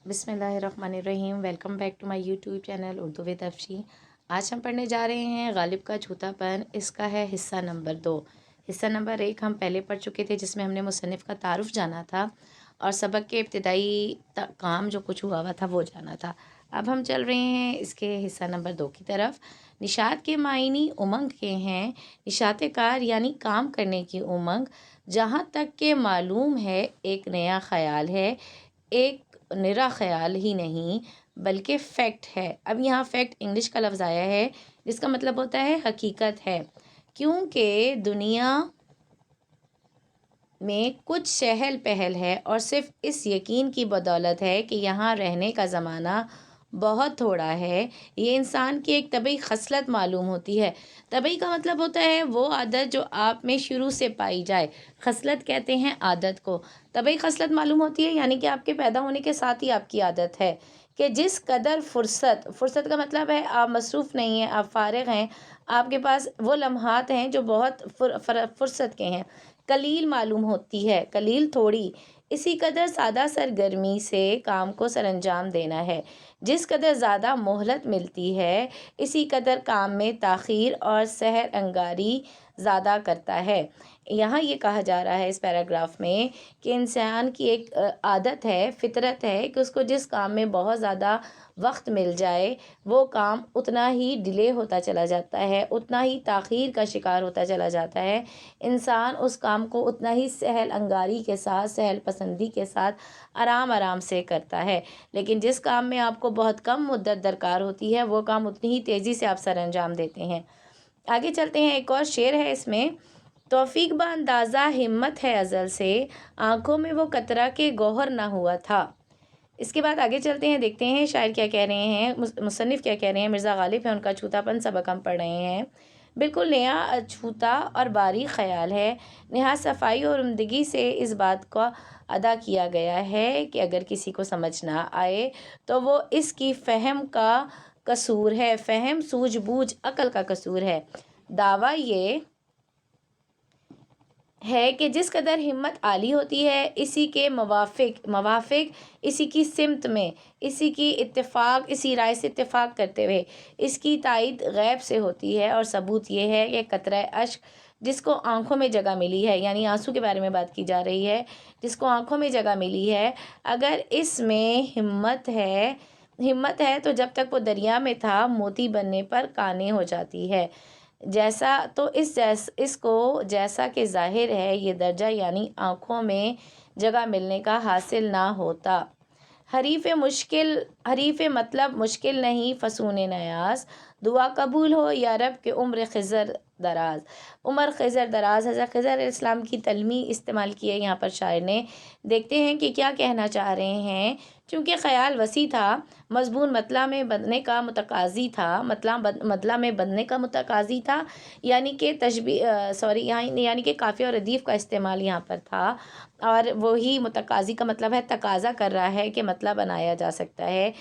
बिस्मिल्लाहिर्रहमानिर्रहीम। Welcome back to my YouTube channel Urdu with Afshi. आज हम पढ़ने जा रहे हैं गालिब का झूठापन। इसका है हिस्सा नंबर 2। हिस्सा नंबर 1 हम पहले पढ़ चुके थे, जिसमें हमने मुसन्निफ़ का तारुफ जाना था और सबक के इब्तिदाई काम जो कुछ हुआ था वो जाना था। अब हम चल रहे हैं इसके हिस्सा नंबर 2 की तरफ। निशात के मायनी उमंग के हैं। निशात कार यानी काम करने की उमंग। जहाँ तक के मालूम है एक नया ख़याल है, एक निरा ख़याल ही नहीं बल्कि फ़ैक्ट है। अब यहाँ फ़ैक्ट इंग्लिश का लफ्ज़ आया है जिसका मतलब होता है हकीकत है, क्योंकि दुनिया में कुछ चहल पहल है और सिर्फ इस यकीन की बदौलत है कि यहाँ रहने का ज़माना बहुत थोड़ा है। ये इंसान की एक तबई खसलत मालूम होती है। तबई का मतलब होता है वो आदत जो आप में शुरू से पाई जाए। खसलत कहते हैं आदत को। तबई खसलत मालूम होती है यानी कि आपके पैदा होने के साथ ही आपकी आदत है कि जिस कदर फ़ुर्सत का मतलब है आप मसरूफ़ नहीं हैं, आप फ़ारिग हैं, आपके पास वो लम्हात हैं जो बहुत फ़ुर्सत के हैं, कलील मालूम होती है, कलील थोड़ी। इसी कदर सादा सरगर्मी से काम को सरअंजाम देना है। जिस कदर ज़्यादा मोहलत मिलती है, इसी कदर काम में ताख़ीर और सहर अंगारी ज़्यादा करता है। यहाँ ये कहा जा रहा है इस पैराग्राफ में कि इंसान की एक आदत है, फ़ितरत है कि उसको जिस काम में बहुत ज़्यादा वक्त मिल जाए वो काम उतना ही डिले होता चला जाता है, उतना ही ताख़ीर का शिकार होता चला जाता है। इंसान उस काम को उतना ही सहल अंगारी के साथ, सहल पसंदी के साथ आराम आराम से करता है। लेकिन जिस काम में आपको बहुत कम मुद्दत दरकार होती है वो काम उतनी ही तेज़ी से आप सर अंजाम देते हैं। आगे चलते हैं, एक और शेर है इसमें। तौफीक बा अंदाज़ा हिम्मत है अज़ल से, आँखों में वो कतरा के गौहर ना हुआ था। इसके बाद आगे चलते हैं, देखते हैं शायर क्या कह रहे हैं, मुसन्निफ़ क्या कह रहे हैं। मिर्ज़ा गालिब है, उनका छूतापन सबक हम पढ़ रहे हैं। बिल्कुल नया अछूता और बारीक ख़याल है। नहायत सफाई और उम्दगी से इस बात का अदा किया गया है कि अगर किसी को समझ ना आए तो वो इसकी फ़हम का कसूर है, फ़हम सूझबूझ अक़ल का कसूर है। दावा ये है कि जिस कदर हिम्मत आली होती है, इसी के मवाफ़िक इसी की सिमत में, इसी राय से इत्तेफाक करते हुए इसकी तायद गैब से होती है। और सबूत ये है कि कतरा अश्क जिसको आँखों में जगह मिली है, यानी आंसू के बारे में बात की जा रही है, जिसको आँखों में जगह मिली है, अगर इसमें हिम्मत है तो जब तक वो दरिया में था मोती बनने पर काने हो जाती है। इसको जैसा कि ज़ाहिर है ये दर्जा यानी आँखों में जगह मिलने का हासिल ना होता। हरीफ मतलब मुश्किल नहीं फसून नयाज़, दुआ कबूल हो या रब के उम्र खिज़र दराज। उम्र खिज़र दराज, हज़रत खिज़र इस्लाम की तलमी इस्तेमाल की है यहाँ पर शायर ने। देखते हैं कि क्या कहना चाह रहे हैं। चूँकि ख़याल वसी था, मज़मून मतला में बंधने का मुतकाज़ी था, मतला में बंधने का मुतकाज़ी था, यानी कि यानी कि काफ़िया और रदीफ़ का इस्तेमाल यहाँ पर था। और वही मुतकाज़ी का मतलब है तकाज़ा कर रहा है कि मतलब बनाया जा सकता है।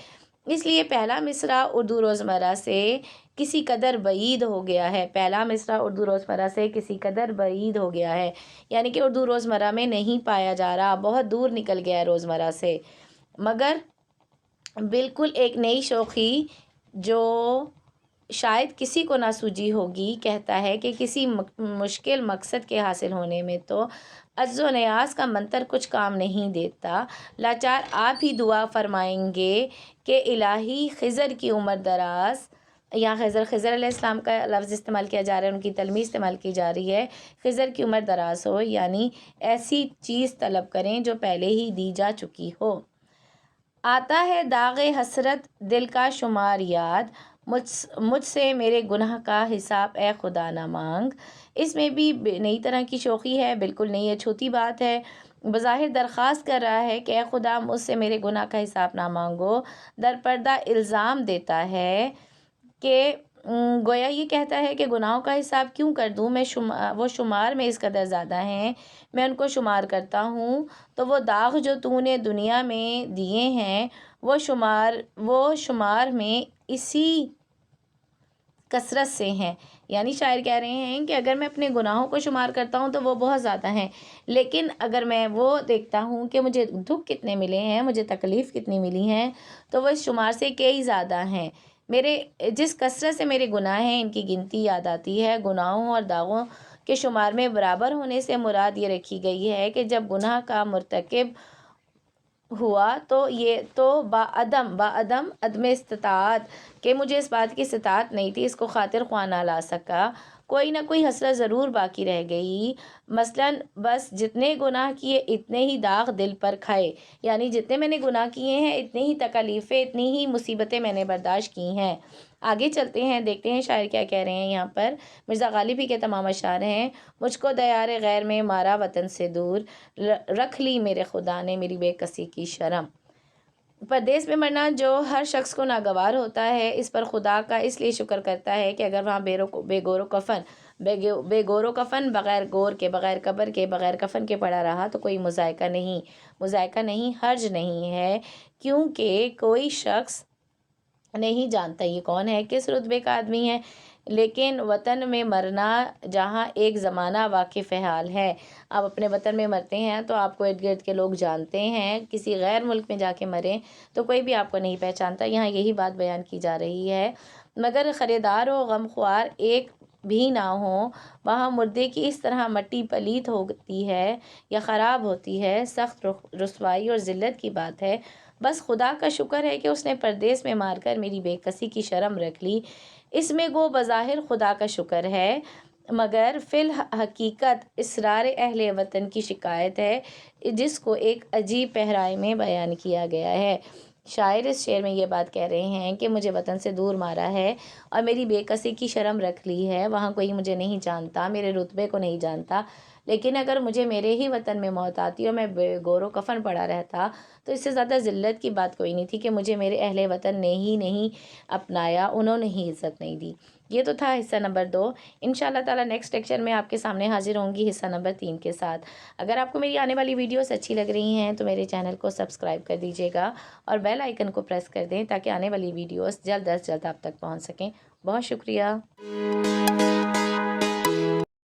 इसलिए पहला मिसरा उर्दू रोज़मर्रा से किसी कदर बईद हो गया है। पहला मिसरा उर्दू रोज़मर्रा से किसी कदर बईद हो गया है, यानी कि उर्दू रोज़मर्रा में नहीं पाया जा रहा, बहुत दूर निकल गया है रोज़मर्रा से। मगर बिल्कुल एक नई शौक़ी जो शायद किसी को ना सूझी होगी, कहता है कि किसी मुश्किल मकसद के हासिल होने में तो अज़्ज़ व नियाज़ का मंतर कुछ काम नहीं देता। लाचार आप ही दुआ फरमाएंगे कि इलाही खिज़र की उम्र दराज। यहाँ खिज़र अलैहिस्सलाम का लफ्ज़ इस्तेमाल किया जा रहा है, उनकी तलमी इस्तेमाल की जा रही है। खिज़र की उम्र दराज हो यानी ऐसी चीज़ तलब करें जो पहले ही दी जा चुकी हो। आता है दाग़े हसरत दिल का शुमार याद, मुझसे मेरे गुनाह का हिसाब ए खुदा ना मांग। इसमें भी नई तरह की शौक़ी है, बिल्कुल नई अछूती बात है। बज़ाहिर दरख्वास्त कर रहा है कि ए खुदा मुझसे मेरे गुनाह का हिसाब ना मांगो। दरपर्दा इल्ज़ाम देता है कि गोया ये कहता है कि गुनाहों का हिसाब क्यों कर दूँ, वो शुमार में इस कदर ज़्यादा हैं, मैं उनको शुमार करता हूँ तो वो दाग जो तूने दुनिया में दिए हैं वो शुमार में इसी कसरत से हैं। یعنی شاعر کہہ رہے ہیں کہ اگر میں اپنے گناہوں کو شمار کرتا ہوں تو وہ بہت زیادہ ہیں، لیکن اگر میں وہ دیکھتا ہوں کہ مجھے دکھ کتنے ملے ہیں، مجھے تکلیف کتنی ملی ہیں، تو وہ اس شمار سے کئی زیادہ ہیں۔ میرے جس کثرت سے میرے گناہ ہیں ان کی گنتی یاد آتی ہے۔ گناہوں اور داغوں کے شمار میں برابر ہونے سے مراد یہ رکھی گئی ہے کہ جب گناہ کا مرتکب ہوا تو یہ تو عدم استطاعت کہ مجھے اس بات کی استطاعت نہیں تھی، اس کو خاطر خواہ نہ لا سکا، کوئی نہ کوئی حسرت ضرور باقی رہ گئی۔ مثلاً بس جتنے گناہ کیے اتنے ہی داغ دل پر کھائے، یعنی جتنے میں نے گناہ کیے ہیں اتنے ہی تکلیفیں، اتنی ہی مصیبتیں میں نے برداشت کی ہیں۔ آگے چلتے ہیں، دیکھتے ہیں شاعر کیا کہہ رہے ہیں یہاں پر۔ مرزا غالب ہی کے تمام اشعار ہیں۔ مجھ کو دیار غیر میں مارا وطن سے دور، رکھ لی میرے خدا نے میری بے کسی کی شرم۔ پردیس میں مرنا جو ہر شخص کو ناگوار ہوتا ہے، اس پر خدا کا اس لیے شکر کرتا ہے کہ اگر وہاں بے گور و کفن بغیر گور کے، بغیر قبر کے، بغیر کفن کے پڑا رہا تو کوئی مذائقہ نہیں، حرج نہیں ہے، کیونکہ کوئی شخص نہیں جانتا یہ کون ہے، کس رتبے کا آدمی ہے۔ لیکن وطن میں مرنا جہاں ایک زمانہ واقف حال ہے، آپ اپنے وطن میں مرتے ہیں تو آپ کو ارد گرد کے لوگ جانتے ہیں، کسی غیر ملک میں جا کے مریں تو کوئی بھی آپ کو نہیں پہچانتا۔ یہاں یہی بات بیان کی جا رہی ہے، مگر خریدار و غمخوار ایک بھی نہ ہوں، وہاں مردے کی اس طرح مٹی پلید ہوتی ہے یا خراب ہوتی ہے، سخت رسوائی اور ذلت کی بات ہے۔ بس خدا کا شکر ہے کہ اس نے پردیس میں مار کر میری بے کسی کی شرم رکھ لی۔ اس میں گو بظاہر خدا کا شکر ہے، مگر فی الحقیقت اسرار اہل وطن کی شکایت ہے، جس کو ایک عجیب پہرائے میں بیان کیا گیا ہے۔ شاعر اس شعر میں یہ بات کہہ رہے ہیں کہ مجھے وطن سے دور مارا ہے اور میری بے کسی کی شرم رکھ لی ہے، وہاں کوئی مجھے نہیں جانتا، میرے رتبے کو نہیں جانتا، لیکن اگر مجھے میرے ہی وطن میں موت آتی اور میں بے گور و کفن پڑا رہتا تو اس سے زیادہ ذلت کی بات کوئی نہیں تھی کہ مجھے میرے اہل وطن نے ہی نہیں اپنایا، انہوں نے ہی عزت نہیں دی۔ یہ تو تھا حصہ نمبر 2۔ انشاءاللہ تعالی نیکسٹ لیکچر میں آپ کے سامنے حاضر ہوں گی حصہ نمبر 3 کے ساتھ۔ اگر آپ کو میری آنے والی ویڈیوز اچھی لگ رہی ہیں تو میرے چینل کو سبسکرائب کر دیجیے گا اور بیل آئیکن کو پریس کر دیں تاکہ آنے والی ویڈیوز جلد از جلد آپ تک پہنچ سکیں۔ بہت شکریہ۔